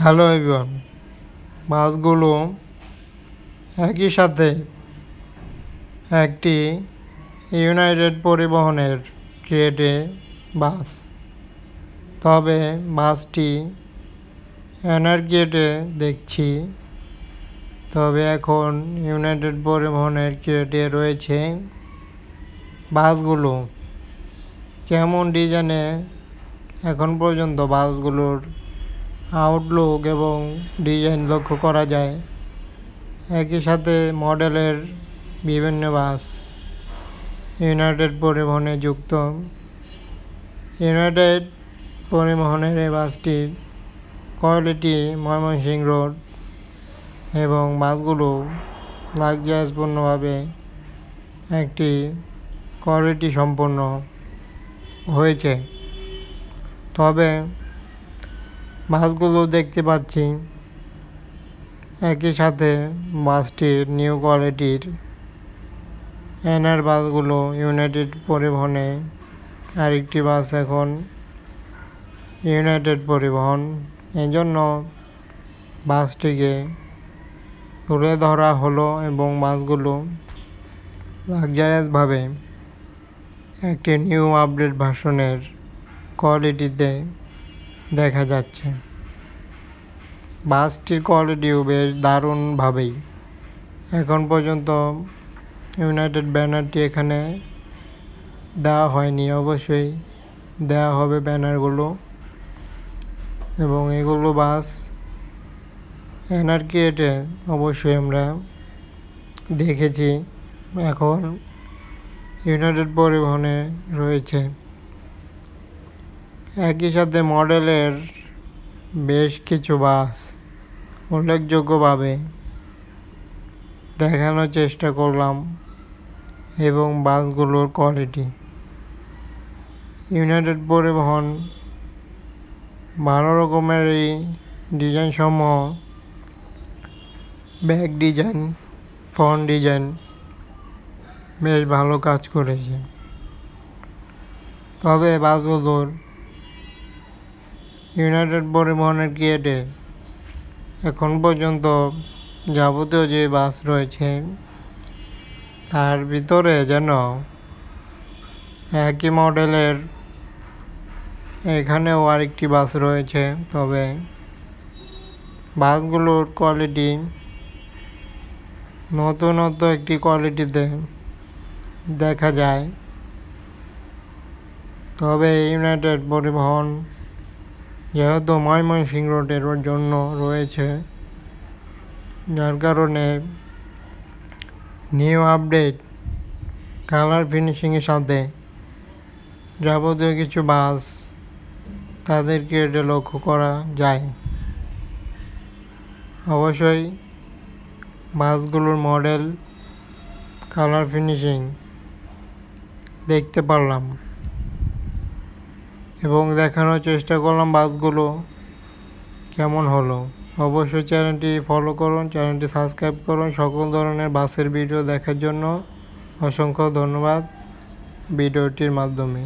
Hello everyone, বাসগুলো একই সাথে একটি ইউনাইটেড পরিবহনের গ্রেডে বাস। তবে বাসটি এনআরগেটে দেখছি, তবে এখন ইউনাইটেড পরিবহনের গ্রেডে রয়েছে। বাসগুলো কেমন ডিজাইনে এখন পর্যন্ত বাসগুলোর আউটলুক এবং ডিজাইন লক্ষ্য করা যায়। একই সাথে মডেলের বিভিন্ন বাস ইউনাইটেড পরিবহনে যুক্ত। ইউনাইটেড পরিবহনের এই বাসটির কোয়ালিটি ময়মনসিংহ রোড এবং বাসগুলো লাক্সারিয়াসপূর্ণভাবে একটি কোয়ালিটি সম্পন্ন হয়েছে। তবে বাসগুলো দেখতে পাচ্ছি একই সাথে বাসটির নিউ কোয়ালিটির এনআর বাসগুলো ইউনাইটেড পরিবহনে, আরেকটি বাস এখন ইউনাইটেড পরিবহন। এই জন্য বাসটিকে তুলে ধরা হলো এবং বাসগুলো লাক্সারিয়াসভাবে একটি নিউ আপডেট ভার্সনের কোয়ালিটিতে দেখা যাচ্ছে। বাসটির কোয়ালিটিও বেশ দারুণভাবেই এখন পর্যন্ত ইউনাইটেড ব্যানারটি এখানে দেওয়া হয়নি, অবশ্যই দেওয়া হবে ব্যানারগুলো। এবং এগুলো বাস এনআরগেটে অবশ্যই আমরা দেখেছি, এখন ইউনাইটেড পরিবহনে রয়েছে। একই সাথে মডেলের বেশ কিছু বাস উল্লেখযোগ্যভাবে দেখানোর চেষ্টা করলাম এবং বাসগুলোর কোয়ালিটি। ইউনাইটেড পরিবহন ভালো রকমের এই ডিজাইন সমূহ, ব্যাক ডিজাইন, ফ্রন্ট ডিজাইন বেশ ভালো কাজ করেছে। তবে বাসগুলোর ইউনাইটেড পরিবহনের গেটে এখন পর্যন্ত যাবতীয় যে বাস রয়েছে তার ভিতরে যেন একই মডেলের এখানেও আরেকটি বাস রয়েছে। তবে বাসগুলোর কোয়ালিটি নতুনত্ব একটি কোয়ালিটিতে দেখা যায়। তবে ইউনাইটেড পরিবহন যেহেতু ময়মনসিংহ রোডের জন্য রয়েছে, যার কারণে নিউ আপডেট কালার ফিনিশিংয়ের সাথে যাবতীয় কিছু বাস তাদেরকে এটা লক্ষ্য করা যায়। অবশ্যই বাসগুলোর মডেল, কালার ফিনিশিং দেখতে পারলাম এবং দেখানোর চেষ্টা করলাম বাসগুলো কেমন হলো। অবশ্যই চ্যানেলটি ফলো করুন, চ্যানেলটি সাবস্ক্রাইব করুন। সকল ধরনের বাসের ভিডিও দেখার জন্য অসংখ্য ধন্যবাদ ভিডিওটির মাধ্যমে।